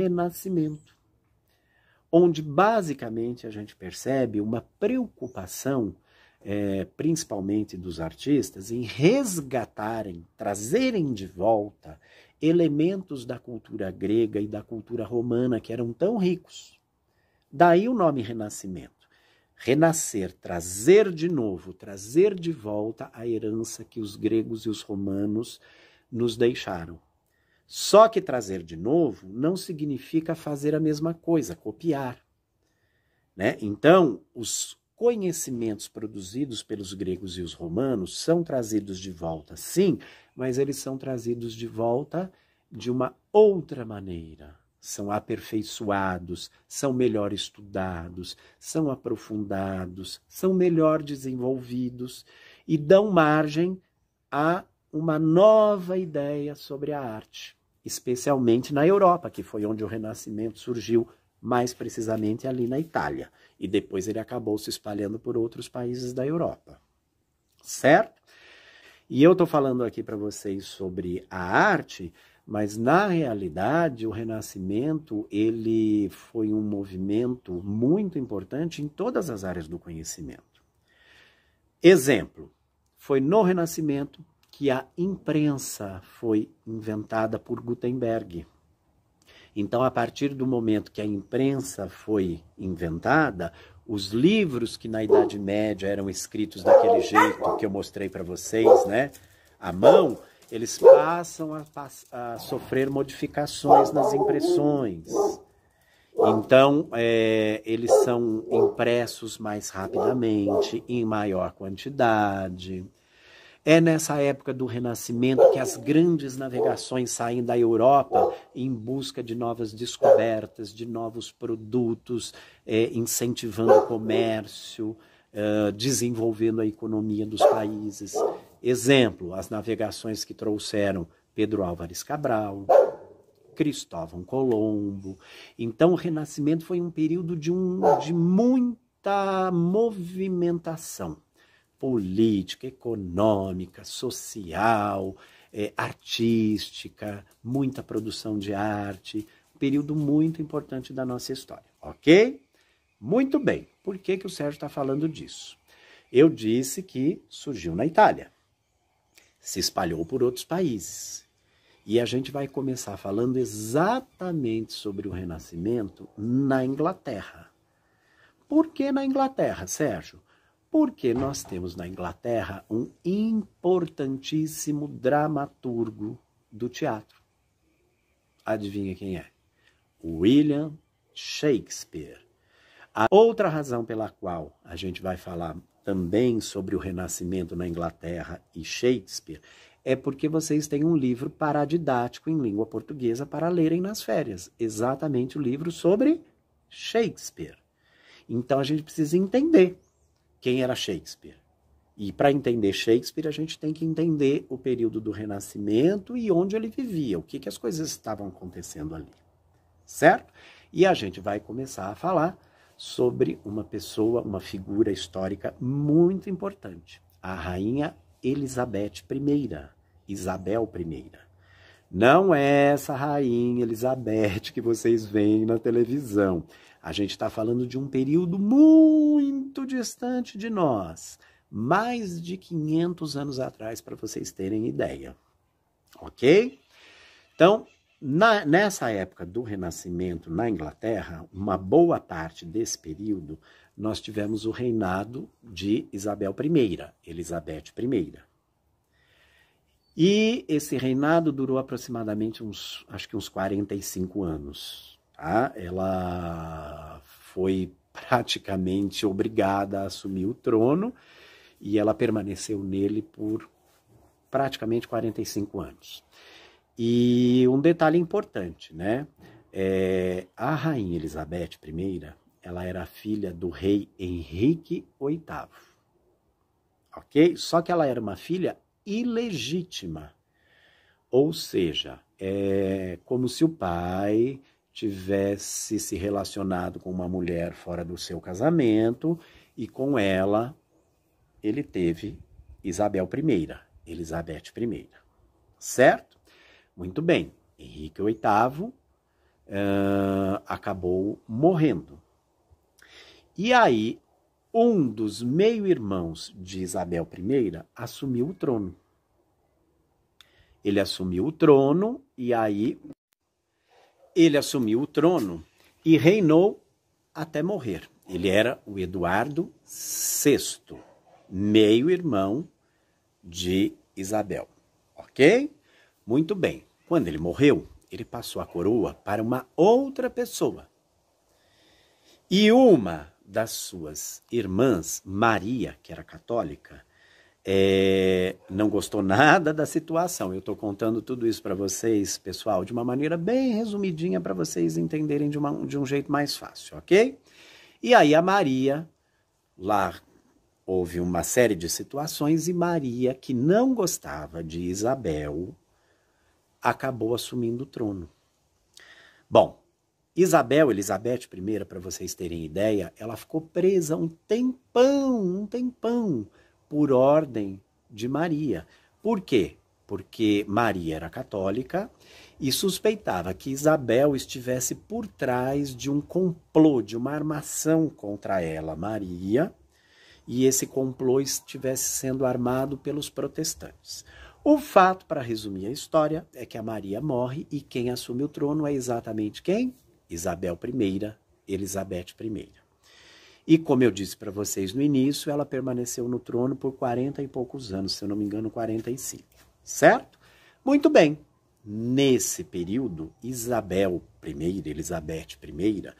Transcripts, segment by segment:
Renascimento, onde basicamente a gente percebe uma preocupação, principalmente dos artistas, em resgatarem, trazerem de volta elementos da cultura grega e da cultura romana que eram tão ricos. Daí o nome Renascimento. Renascer, trazer de novo, trazer de volta a herança que os gregos e os romanos nos deixaram. Só que trazer de novo não significa fazer a mesma coisa, copiar, né? Então, os conhecimentos produzidos pelos gregos e os romanos são trazidos de volta, sim, mas eles são trazidos de volta de uma outra maneira. São aperfeiçoados, são melhor estudados, são aprofundados, são melhor desenvolvidos e dão margem a uma nova ideia sobre a arte, especialmente na Europa, que foi onde o Renascimento surgiu, mais precisamente ali na Itália. E depois ele acabou se espalhando por outros países da Europa. Certo? E eu estou falando aqui para vocês sobre a arte, mas na realidade o Renascimento ele foi um movimento muito importante em todas as áreas do conhecimento. Exemplo, foi no Renascimento que a imprensa foi inventada por Gutenberg. Então, a partir do momento que a imprensa foi inventada, os livros que na Idade Média eram escritos daquele jeito que eu mostrei para vocês, né, à mão, eles passam a sofrer modificações nas impressões. Então, eles são impressos mais rapidamente, em maior quantidade. É nessa época do Renascimento que as grandes navegações saem da Europa em busca de novas descobertas, de novos produtos, incentivando o comércio, desenvolvendo a economia dos países. Exemplo, as navegações que trouxeram Pedro Álvares Cabral, Cristóvão Colombo. Então, o Renascimento foi um período de muita movimentação política, econômica, social, artística, muita produção de arte, um período muito importante da nossa história, ok? Muito bem, por que o Sérgio está falando disso? Eu disse que surgiu na Itália, se espalhou por outros países, e a gente vai começar falando exatamente sobre o Renascimento na Inglaterra. Por que na Inglaterra, Sérgio? Porque nós temos na Inglaterra um importantíssimo dramaturgo do teatro. Adivinha quem é? William Shakespeare. A outra razão pela qual a gente vai falar também sobre o Renascimento na Inglaterra e Shakespeare é porque vocês têm um livro paradidático em língua portuguesa para lerem nas férias. Exatamente o livro sobre Shakespeare. Então a gente precisa entender quem era Shakespeare. E para entender Shakespeare, a gente tem que entender o período do Renascimento e onde ele vivia, o que as coisas estavam acontecendo ali. Certo? E a gente vai começar a falar sobre uma pessoa, uma figura histórica muito importante, a rainha Elizabeth I, Isabel I. Não é essa rainha Elizabeth que vocês veem na televisão. A gente está falando de um período muito distante de nós, mais de 500 anos atrás, para vocês terem ideia. Ok? Então, nessa época do Renascimento na Inglaterra, uma boa parte desse período, nós tivemos o reinado de Isabel I, Elizabeth I. E esse reinado durou aproximadamente uns 45 anos. Tá? Ela foi praticamente obrigada a assumir o trono e ela permaneceu nele por praticamente 45 anos. E um detalhe importante, né? A rainha Elizabeth I, ela era filha do rei Henrique VIII. Ok? Só que ela era uma filha ilegítima. Ou seja, é como se o pai tivesse se relacionado com uma mulher fora do seu casamento e com ela ele teve Isabel I, Elizabeth I. Certo? Muito bem. Henrique VIII acabou morrendo. E aí, um dos meio-irmãos de Isabel I assumiu o trono. Ele assumiu o trono e reinou até morrer. Ele era o Eduardo VI, meio-irmão de Isabel. Ok? Muito bem. Quando ele morreu, ele passou a coroa para uma outra pessoa. E uma das suas irmãs, Maria, que era católica, não gostou nada da situação. Eu estou contando tudo isso para vocês, pessoal, de uma maneira bem resumidinha para vocês entenderem de um jeito mais fácil, ok? E aí a Maria, lá houve uma série de situações e Maria, que não gostava de Isabel, acabou assumindo o trono. Bom, Elizabeth I, para vocês terem ideia, ela ficou presa um tempão, por ordem de Maria. Por quê? Porque Maria era católica e suspeitava que Isabel estivesse por trás de um complô, de uma armação contra ela, Maria, e esse complô estivesse sendo armado pelos protestantes. O fato, para resumir a história, é que a Maria morre e quem assume o trono é exatamente quem? Isabel I, Elizabeth I. E como eu disse para vocês no início, ela permaneceu no trono por 40 e poucos anos, se eu não me engano, 45, certo? Muito bem. Nesse período, Elizabeth I,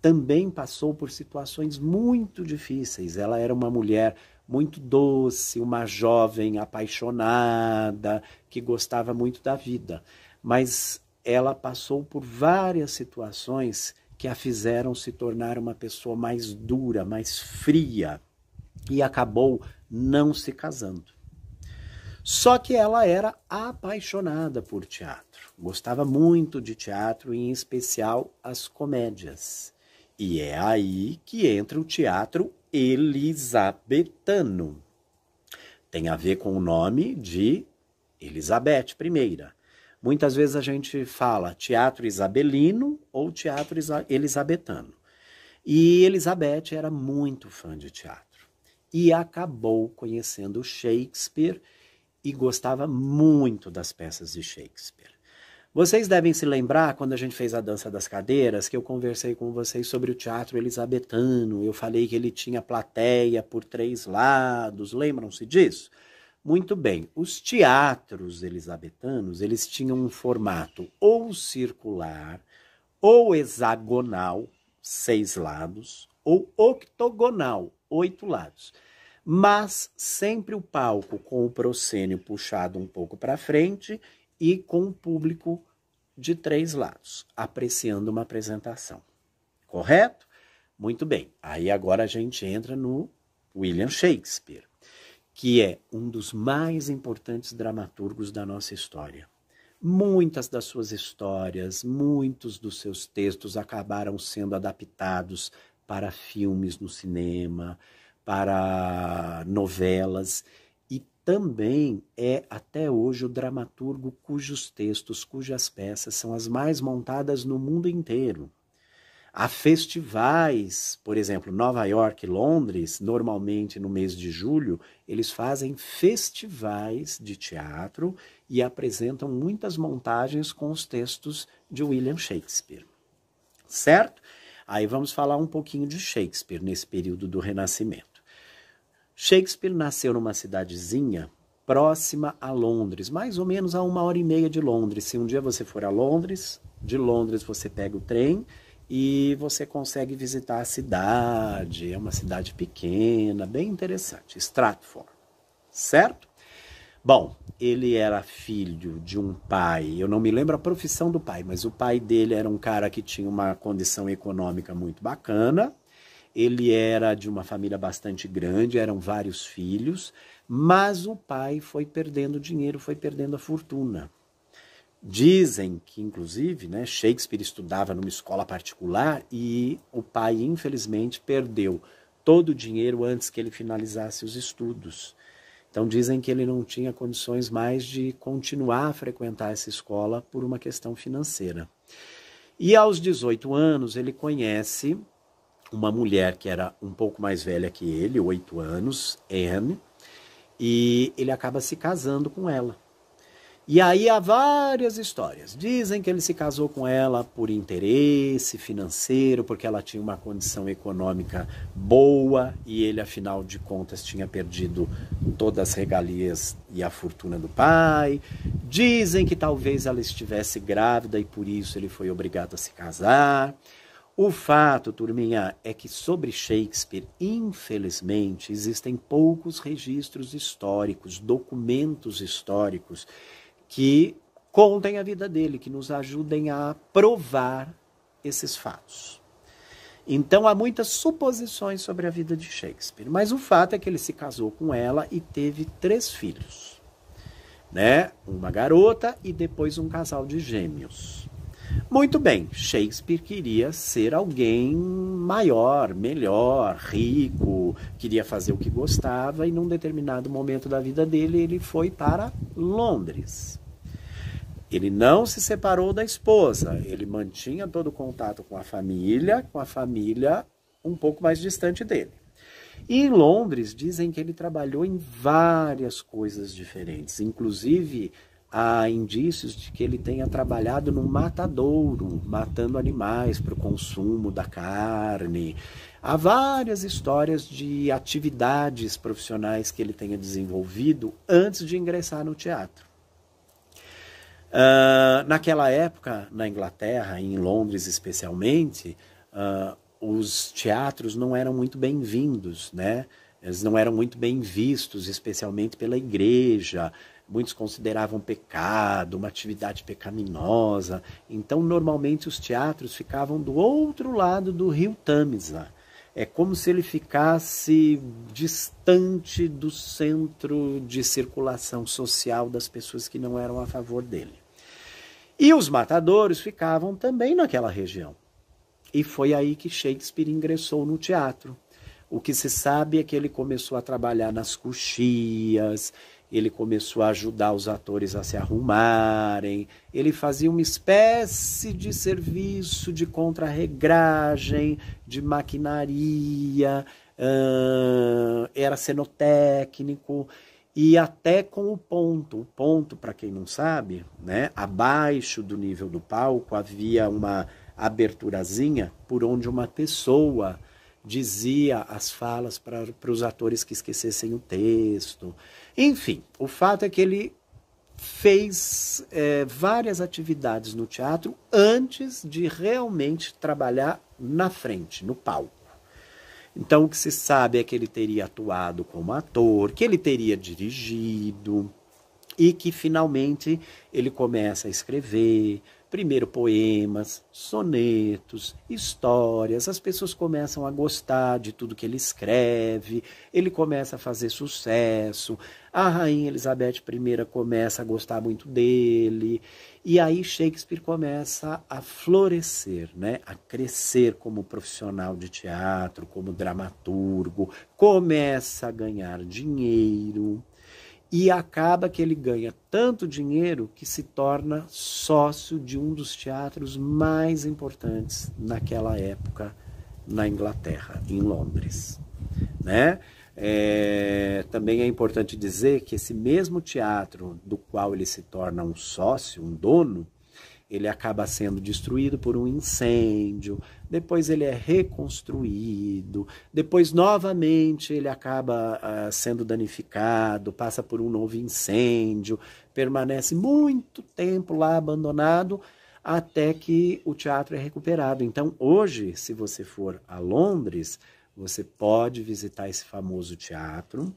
também passou por situações muito difíceis. Ela era uma mulher muito doce, uma jovem apaixonada, que gostava muito da vida. Mas ela passou por várias situações que a fizeram se tornar uma pessoa mais dura, mais fria, e acabou não se casando. Só que ela era apaixonada por teatro, gostava muito de teatro, em especial as comédias. E é aí que entra o teatro elisabetano. Tem a ver com o nome de Elizabeth I. Muitas vezes a gente fala teatro isabelino ou teatro elisabetano. E Elizabeth era muito fã de teatro. E acabou conhecendo Shakespeare e gostava muito das peças de Shakespeare. Vocês devem se lembrar, quando a gente fez a Dança das Cadeiras, que eu conversei com vocês sobre o teatro elisabetano. Eu falei que ele tinha plateia por 3 lados. Lembram-se disso? Muito bem, os teatros elisabetanos, eles tinham um formato ou circular, ou hexagonal, 6 lados, ou octogonal, 8 lados. Mas sempre o palco com o proscênio puxado um pouco para frente e com o público de 3 lados, apreciando uma apresentação. Correto? Muito bem, aí agora a gente entra no William Shakespeare, que é um dos mais importantes dramaturgos da nossa história. Muitas das suas histórias, muitos dos seus textos acabaram sendo adaptados para filmes no cinema, para novelas, e também é até hoje o dramaturgo cujos textos, cujas peças são as mais montadas no mundo inteiro. Há festivais, por exemplo, Nova York e Londres, normalmente no mês de julho, eles fazem festivais de teatro e apresentam muitas montagens com os textos de William Shakespeare. Certo? Aí vamos falar um pouquinho de Shakespeare nesse período do Renascimento. Shakespeare nasceu numa cidadezinha próxima a Londres, mais ou menos a 1h30 de Londres. Se um dia você for a Londres, de Londres você pega o trem e você consegue visitar a cidade. É uma cidade pequena, bem interessante, Stratford, certo? Bom, ele era filho de um pai, eu não me lembro a profissão do pai, mas o pai dele era um cara que tinha uma condição econômica muito bacana. Ele era de uma família bastante grande, eram vários filhos, mas o pai foi perdendo dinheiro, foi perdendo a fortuna. Dizem que, inclusive, né, Shakespeare estudava numa escola particular e o pai, infelizmente, perdeu todo o dinheiro antes que ele finalizasse os estudos. Então, dizem que ele não tinha condições mais de continuar a frequentar essa escola por uma questão financeira. E aos 18 anos ele conhece uma mulher que era um pouco mais velha que ele, 8 anos, Anne, e ele acaba se casando com ela. E aí há várias histórias. Dizem que ele se casou com ela por interesse financeiro, porque ela tinha uma condição econômica boa e ele, afinal de contas, tinha perdido todas as regalias e a fortuna do pai. Dizem que talvez ela estivesse grávida e por isso ele foi obrigado a se casar. O fato, turminha, é que sobre Shakespeare, infelizmente, existem poucos registros históricos, documentos históricos que contem a vida dele, que nos ajudem a provar esses fatos. Então há muitas suposições sobre a vida de Shakespeare, mas o fato é que ele se casou com ela e teve 3 filhos, né? Uma garota e depois um casal de gêmeos. Muito bem, Shakespeare queria ser alguém maior, melhor, rico, queria fazer o que gostava e num determinado momento da vida dele ele foi para Londres. Ele não se separou da esposa, ele mantinha todo o contato com a família um pouco mais distante dele. E em Londres dizem que ele trabalhou em várias coisas diferentes, inclusive há indícios de que ele tenha trabalhado num matadouro, matando animais para o consumo da carne. Há várias histórias de atividades profissionais que ele tenha desenvolvido antes de ingressar no teatro. Naquela época, na Inglaterra, em Londres especialmente, os teatros não eram muito bem-vindos, né? Eles não eram muito bem vistos, especialmente pela igreja. Muitos consideravam pecado, uma atividade pecaminosa. Então, normalmente, os teatros ficavam do outro lado do rio Tâmisa. É como se ele ficasse distante do centro de circulação social das pessoas que não eram a favor dele. E os matadouros ficavam também naquela região. E foi aí que Shakespeare ingressou no teatro. O que se sabe é que ele começou a trabalhar nas coxias, ele começou a ajudar os atores a se arrumarem, ele fazia uma espécie de serviço de contrarregragem, de maquinaria, era cenotécnico, e até com o ponto, para quem não sabe, né, abaixo do nível do palco havia uma aberturazinha por onde uma pessoa dizia as falas para os atores que esquecessem o texto. Enfim, o fato é que ele fez várias atividades no teatro antes de realmente trabalhar na frente, no palco. Então, o que se sabe é que ele teria atuado como ator, que ele teria dirigido e que, finalmente, ele começa a escrever, primeiro poemas, sonetos, histórias, as pessoas começam a gostar de tudo que ele escreve, ele começa a fazer sucesso, a rainha Elizabeth I começa a gostar muito dele, e aí Shakespeare começa a florescer, né? A crescer como profissional de teatro, como dramaturgo, começa a ganhar dinheiro. E acaba que ele ganha tanto dinheiro que se torna sócio de um dos teatros mais importantes naquela época na Inglaterra, em Londres, né? Também é importante dizer que esse mesmo teatro do qual ele se torna um sócio, um dono, ele acaba sendo destruído por um incêndio, depois ele é reconstruído, depois novamente ele acaba sendo danificado, passa por um novo incêndio, permanece muito tempo lá abandonado, até que o teatro é recuperado. Então hoje, se você for a Londres, você pode visitar esse famoso teatro.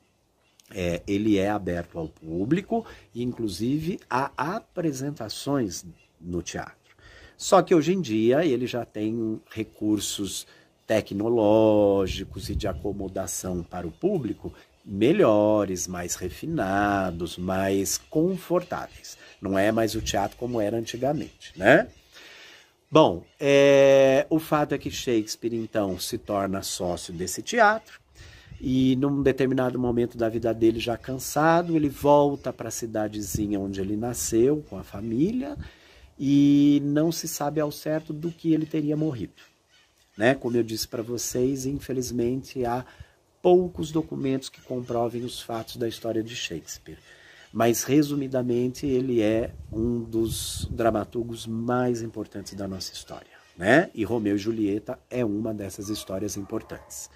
Ele é aberto ao público e inclusive há apresentações no teatro. Só que hoje em dia ele já tem recursos tecnológicos e de acomodação para o público melhores, mais refinados, mais confortáveis. Não é mais o teatro como era antigamente, né? Bom, o fato é que Shakespeare, então, se torna sócio desse teatro e num determinado momento da vida dele, já cansado, ele volta para a cidadezinha onde ele nasceu com a família e não se sabe ao certo do que ele teria morrido. Né? Como eu disse para vocês, infelizmente há poucos documentos que comprovem os fatos da história de Shakespeare. Mas, resumidamente, ele é um dos dramaturgos mais importantes da nossa história. Né? E Romeu e Julieta é uma dessas histórias importantes.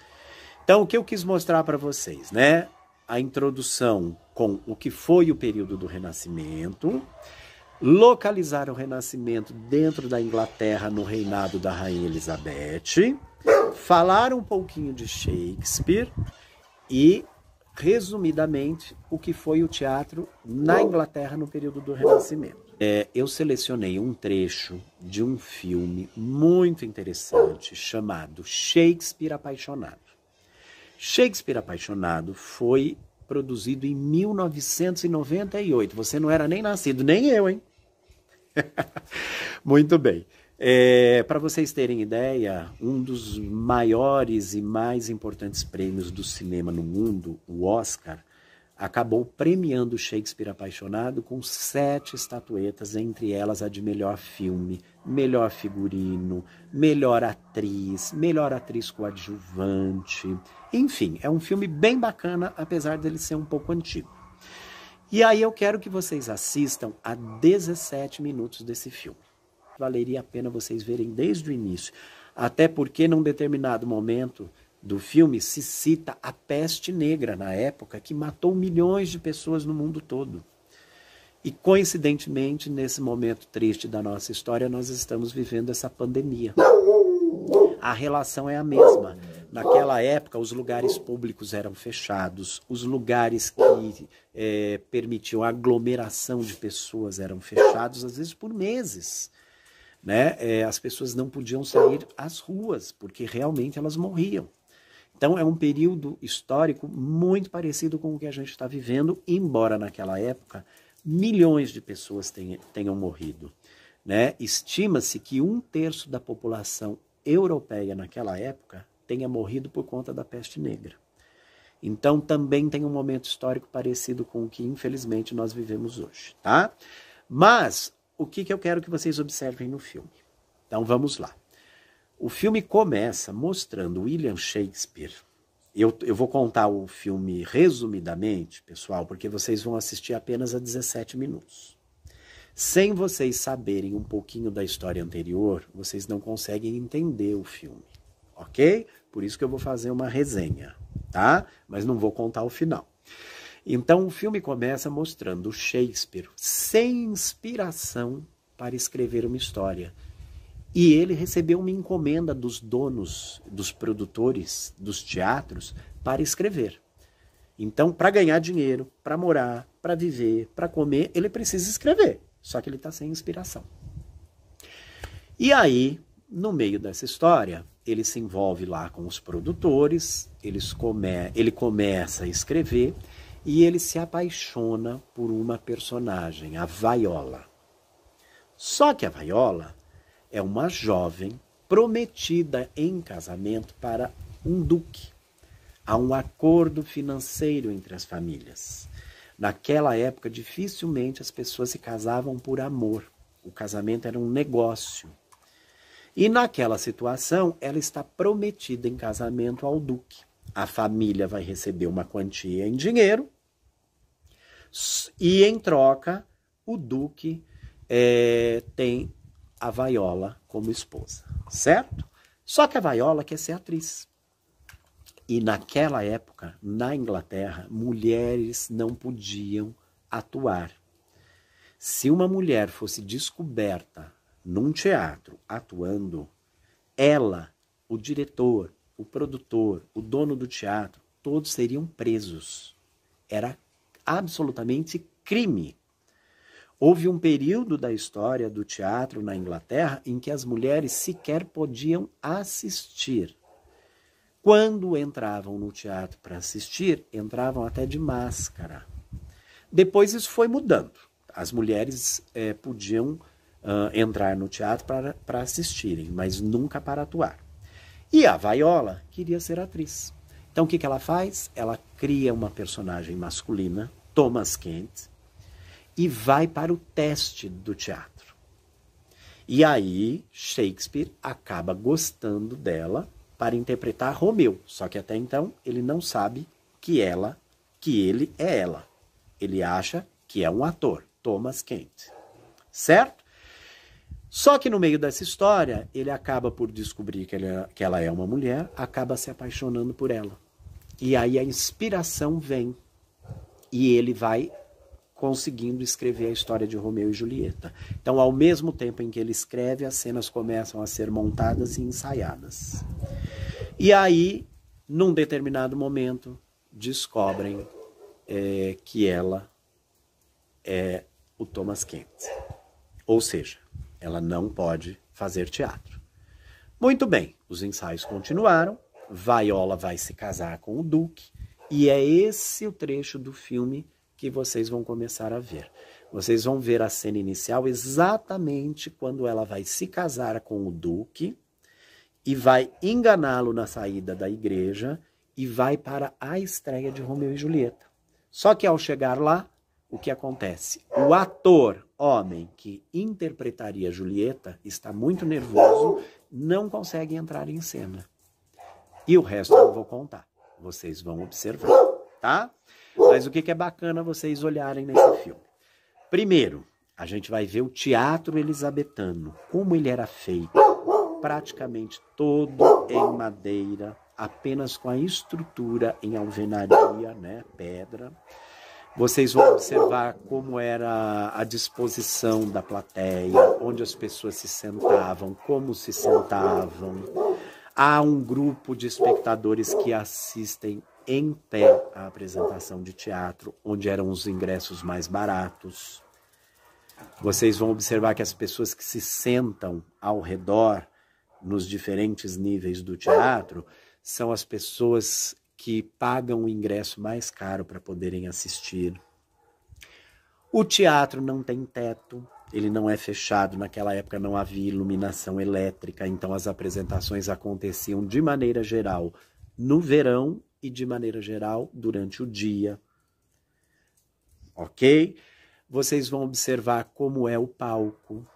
Então, o que eu quis mostrar para vocês, né? A introdução com o que foi o período do Renascimento, localizar o Renascimento dentro da Inglaterra no reinado da Rainha Elizabeth, falar um pouquinho de Shakespeare e, resumidamente, o que foi o teatro na Inglaterra no período do Renascimento. Eu selecionei um trecho de um filme muito interessante chamado Shakespeare Apaixonado. Shakespeare Apaixonado foi produzido em 1998. Você não era nem nascido, nem eu, hein? Muito bem. Para vocês terem ideia, um dos maiores e mais importantes prêmios do cinema no mundo, o Oscar, acabou premiando Shakespeare Apaixonado com 7 estatuetas, entre elas a de melhor filme, melhor figurino, melhor atriz coadjuvante. Enfim, é um filme bem bacana, apesar dele ser um pouco antigo. E aí eu quero que vocês assistam a 17 minutos desse filme. Valeria a pena vocês verem desde o início, até porque num determinado momento do filme se cita a peste negra na época, que matou milhões de pessoas no mundo todo. E coincidentemente, nesse momento triste da nossa história, nós estamos vivendo essa pandemia. A relação é a mesma. Naquela época, os lugares públicos eram fechados, os lugares que permitiam aglomeração de pessoas eram fechados, às vezes por meses. Né? As pessoas não podiam sair às ruas, porque realmente elas morriam. Então é um período histórico muito parecido com o que a gente está vivendo, embora naquela época milhões de pessoas tenham morrido. Né? Estima-se que 1/3 da população europeia naquela época tenha morrido por conta da peste negra. Então também tem um momento histórico parecido com o que infelizmente nós vivemos hoje. Tá? Mas o que eu quero que vocês observem no filme? Então vamos lá. O filme começa mostrando William Shakespeare. Eu vou contar o filme resumidamente, pessoal, porque vocês vão assistir apenas a 17 minutos. Sem vocês saberem um pouquinho da história anterior, vocês não conseguem entender o filme, ok? Por isso que eu vou fazer uma resenha, tá? Mas não vou contar o final. Então o filme começa mostrando Shakespeare sem inspiração para escrever uma história. E ele recebeu uma encomenda dos donos, dos produtores dos teatros para escrever. Então, para ganhar dinheiro, para morar, para viver, para comer, ele precisa escrever. Só que ele está sem inspiração. E aí, no meio dessa história, ele se envolve lá com os produtores, ele começa a escrever e ele se apaixona por uma personagem, a Viola. Só que a Viola é uma jovem prometida em casamento para um duque. Há um acordo financeiro entre as famílias. Naquela época, dificilmente as pessoas se casavam por amor. O casamento era um negócio. E naquela situação, ela está prometida em casamento ao duque. A família vai receber uma quantia em dinheiro e, em troca, o duque tem a Viola como esposa, certo? Só que a Viola quer ser atriz. E naquela época, na Inglaterra, mulheres não podiam atuar. Se uma mulher fosse descoberta num teatro atuando, ela, o diretor, o produtor, o dono do teatro, todos seriam presos. Era absolutamente crime. Houve um período da história do teatro na Inglaterra em que as mulheres sequer podiam assistir. Quando entravam no teatro para assistir, entravam até de máscara. Depois isso foi mudando. As mulheres podiam entrar no teatro para assistirem, mas nunca para atuar. E a Viola queria ser atriz. Então o que ela faz? Ela cria uma personagem masculina, Thomas Kent, e vai para o teste do teatro. E aí Shakespeare acaba gostando dela para interpretar Romeu. Só que até então ele não sabe que ele é ela. Ele acha que é um ator, Thomas Kent. Certo? Só que no meio dessa história, ele acaba por descobrir que ela é uma mulher, acaba se apaixonando por ela. E aí a inspiração vem. E ele vai conseguindo escrever a história de Romeu e Julieta. Então, ao mesmo tempo em que ele escreve, as cenas começam a ser montadas e ensaiadas. E aí, num determinado momento, descobrem que ela é o Thomas Kent. Ou seja, ela não pode fazer teatro. Muito bem, os ensaios continuaram, Viola vai se casar com o Duque, e é esse o trecho do filme que vocês vão começar a ver. Vocês vão ver a cena inicial exatamente quando ela vai se casar com o Duque e vai enganá-lo na saída da igreja e vai para a estreia de Romeu e Julieta. Só que ao chegar lá, o que acontece? O ator, homem, que interpretaria Julieta, está muito nervoso, não consegue entrar em cena. E o resto eu não vou contar. Vocês vão observar, tá? Mas o que é bacana vocês olharem nesse filme? Primeiro, a gente vai ver o teatro elisabetano, como ele era feito, praticamente todo em madeira, apenas com a estrutura em alvenaria, né, pedra. Vocês vão observar como era a disposição da plateia, onde as pessoas se sentavam, como se sentavam. Há um grupo de espectadores que assistem em pé à apresentação de teatro, onde eram os ingressos mais baratos. Vocês vão observar que as pessoas que se sentam ao redor, nos diferentes níveis do teatro, são as pessoas que pagam o ingresso mais caro para poderem assistir. O teatro não tem teto, ele não é fechado, naquela época não havia iluminação elétrica, então as apresentações aconteciam de maneira geral no verão e de maneira geral durante o dia. Ok? Vocês vão observar como é o palco,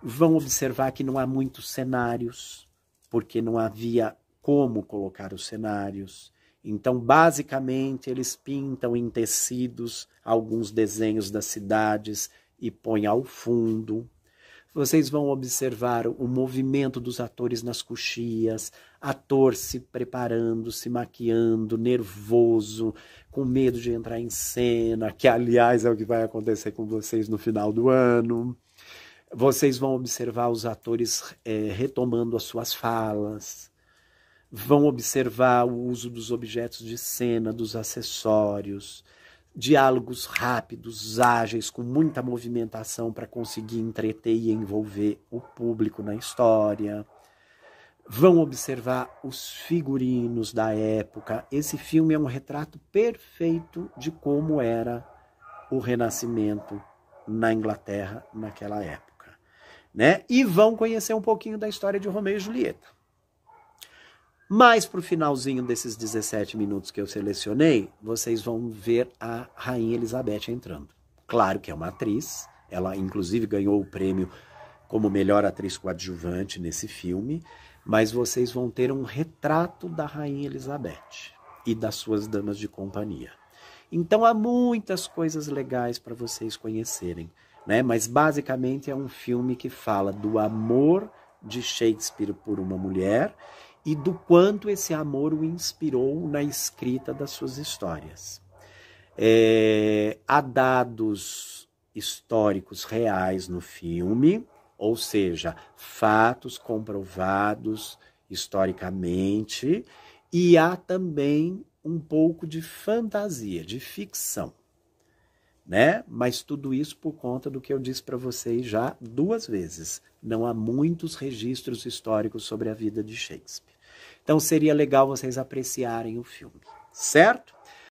vão observar que não há muitos cenários, porque não havia como colocar os cenários. Então, basicamente, eles pintam em tecidos alguns desenhos das cidades e põem ao fundo. Vocês vão observar o movimento dos atores nas coxias, ator se preparando, se maquiando, nervoso, com medo de entrar em cena, que, aliás, é o que vai acontecer com vocês no final do ano. Vocês vão observar os atores retomando as suas falas. Vão observar o uso dos objetos de cena, dos acessórios, diálogos rápidos, ágeis, com muita movimentação para conseguir entreter e envolver o público na história. Vão observar os figurinos da época. Esse filme é um retrato perfeito de como era o Renascimento na Inglaterra naquela época, né? E vão conhecer um pouquinho da história de Romeu e Julieta. Mas para o finalzinho desses 17 minutos que eu selecionei, vocês vão ver a Rainha Elizabeth entrando. Claro que é uma atriz, ela inclusive ganhou o prêmio como melhor atriz coadjuvante nesse filme, mas vocês vão ter um retrato da Rainha Elizabeth e das suas damas de companhia. Então há muitas coisas legais para vocês conhecerem, né? Mas basicamente é um filme que fala do amor de Shakespeare por uma mulher e do quanto esse amor o inspirou na escrita das suas histórias. Há dados históricos reais no filme, ou seja, fatos comprovados historicamente, e há também um pouco de fantasia, de ficção, né? Mas tudo isso por conta do que eu disse para vocês já 2 vezes. Não há muitos registros históricos sobre a vida de Shakespeare. Então seria legal vocês apreciarem o filme, certo?